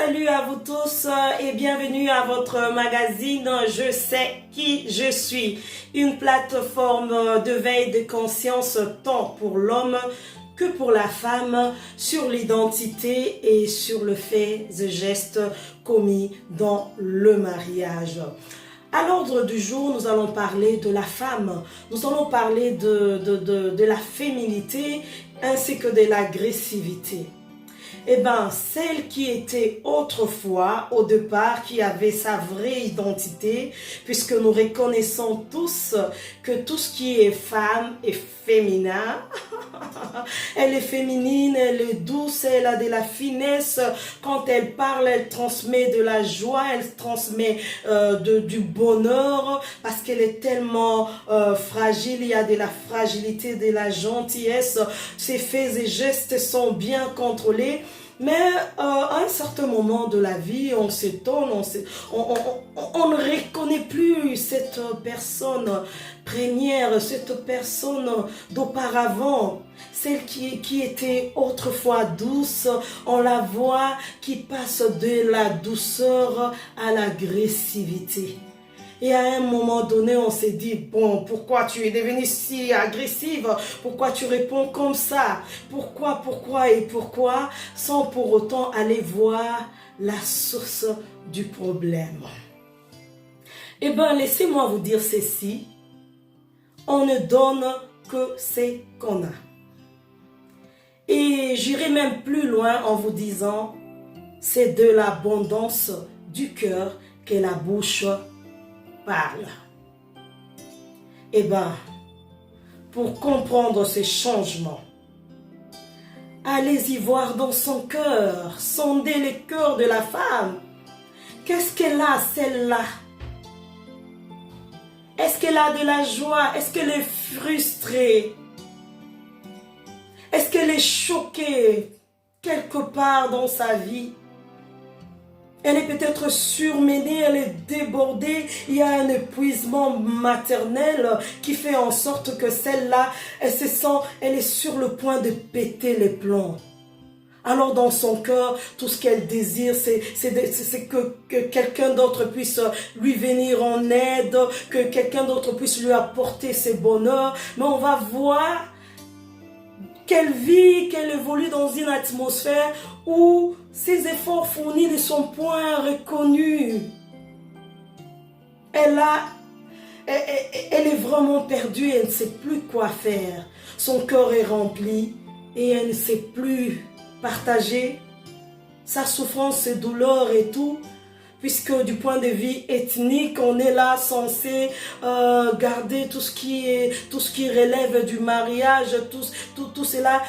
Salut à vous tous et bienvenue à votre magazine Je sais qui je suis, une plateforme de veille de conscience tant pour l'homme que pour la femme sur l'identité et sur le fait et gestes commis dans le mariage. À l'ordre du jour, nous allons parler de la femme, nous allons parler de la féminité ainsi que de l'agressivité. Eh bien, celle qui était autrefois, au départ, qui avait sa vraie identité, puisque nous reconnaissons tous que tout ce qui est femme est féminin. Elle est féminine, elle est douce, elle a de la finesse. Quand elle parle, elle transmet de la joie, elle transmet du bonheur, parce qu'elle est tellement fragile, il y a de la fragilité, de la gentillesse. Ses faits et gestes sont bien contrôlés. Mais à un certain moment de la vie, on s'étonne, on ne reconnaît plus cette personne première, cette personne d'auparavant, celle qui était autrefois douce. On la voit qui passe de la douceur à l'agressivité. Et à un moment donné, on s'est dit, bon, pourquoi tu es devenue si agressive? Pourquoi tu réponds comme ça? Pourquoi, sans pour autant aller voir la source du problème. Eh bien, laissez-moi vous dire ceci. On ne donne que ce qu'on a. Et j'irai même plus loin en vous disant, c'est de l'abondance du cœur que la bouche parle. Eh bien, pour comprendre ces changements, allez-y voir dans son cœur, sondez le cœur de la femme. Qu'est-ce qu'elle a, celle-là? Est-ce qu'elle a de la joie? Est-ce qu'elle est frustrée? Est-ce qu'elle est choquée quelque part dans sa vie? Elle est peut-être surmenée, elle est débordée. Il y a un épuisement maternel qui fait en sorte que celle-là, elle se sent, elle est sur le point de péter les plombs. Alors dans son cœur, tout ce qu'elle désire, c'est que quelqu'un d'autre puisse lui venir en aide, que quelqu'un d'autre puisse lui apporter ses bonheurs. Mais on va voir qu'elle vit, qu'elle évolue dans une atmosphère où ses efforts fournis ne sont point reconnus. Elle est vraiment perdue, elle ne sait plus quoi faire. Son cœur est rempli et elle ne sait plus partager sa souffrance, ses douleurs et tout. Puisque du point de vue ethnique, on est là censé garder tout ce qui relève du mariage, tout cela,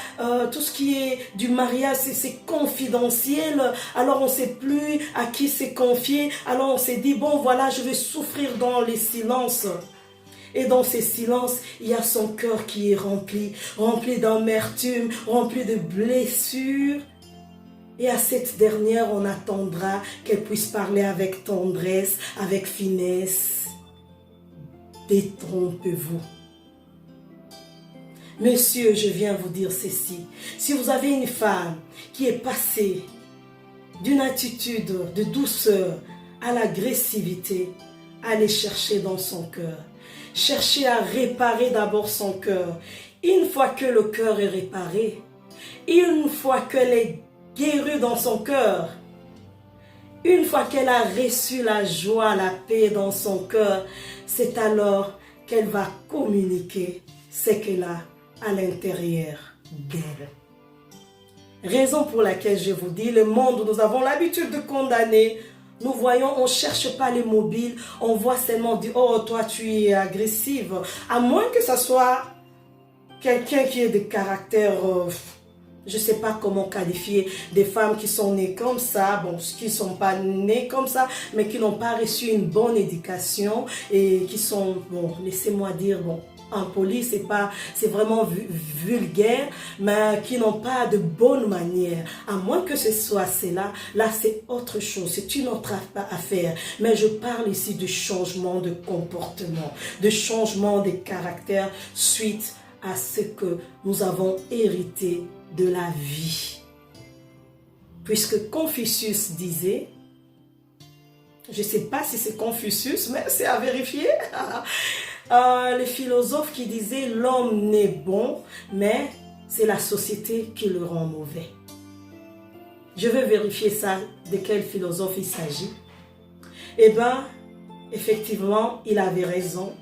tout ce qui est du mariage, c'est confidentiel. Alors on ne sait plus à qui c'est confié. Alors on s'est dit, bon voilà, je vais souffrir dans les silences. Et dans ces silences, il y a son cœur qui est rempli d'amertume, rempli de blessures. Et à cette dernière, on attendra qu'elle puisse parler avec tendresse, avec finesse. Détrompez-vous. Monsieur, je viens vous dire ceci. Si vous avez une femme qui est passée d'une attitude de douceur à l'agressivité, allez chercher dans son cœur. Cherchez à réparer d'abord son cœur. Une fois que le cœur est réparé, une fois qu'elle est guérie dans son cœur, une fois qu'elle a reçu la joie, la paix dans son cœur, c'est alors qu'elle va communiquer ce qu'elle a à l'intérieur d'elle. Raison pour laquelle je vous dis, le monde, nous avons l'habitude de condamner. Nous voyons, on ne cherche pas les mobiles, on voit seulement dire, oh toi tu es agressive. À moins que ce soit quelqu'un qui ait des caractères... je ne sais pas comment qualifier des femmes qui sont nées comme ça, bon, qui ne sont pas nées comme ça, mais qui n'ont pas reçu une bonne éducation et qui sont, bon, laissez-moi dire, bon, impolis, c'est vraiment vulgaire, mais qui n'ont pas de bonne manière. À moins que ce soit cela, là c'est autre chose, c'est une autre affaire. Mais je parle ici du changement de comportement, de changement de caractère suite à ce que nous avons hérité de la vie. puisque Confucius disait, je ne sais pas si c'est Confucius, mais c'est à vérifier, le philosophe qui disait l'homme n'est bon, mais c'est la société qui le rend mauvais. Je vais vérifier ça, de quel philosophe il s'agit. Eh bien, effectivement, il avait raison.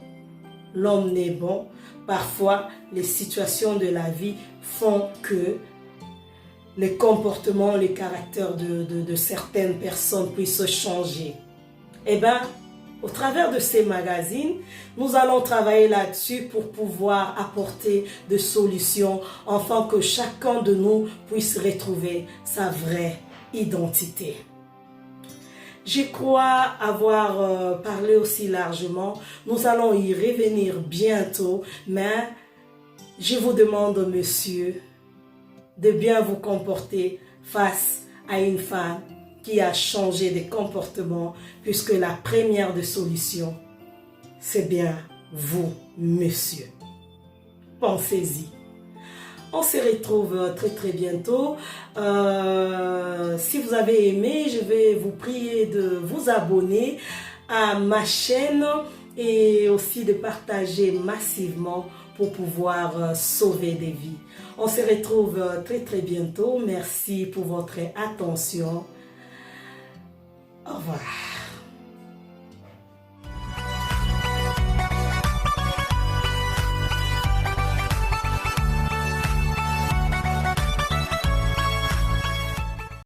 L'homme n'est bon. Parfois, les situations de la vie font que les comportements, les caractères de certaines personnes puissent changer. Eh bien, au travers de ces magazines, nous allons travailler là-dessus pour pouvoir apporter des solutions afin que chacun de nous puisse retrouver sa vraie identité. Je crois avoir parlé aussi largement. Nous allons y revenir bientôt, mais je vous demande, monsieur, de bien vous comporter face à une femme qui a changé de comportement, puisque la première des solutions, c'est bien vous, monsieur. Pensez-y. On se retrouve très très bientôt. Si vous avez aimé, je vais vous prier de vous abonner à ma chaîne et aussi de partager massivement pour pouvoir sauver des vies. On se retrouve très très bientôt. Merci pour votre attention. Au revoir.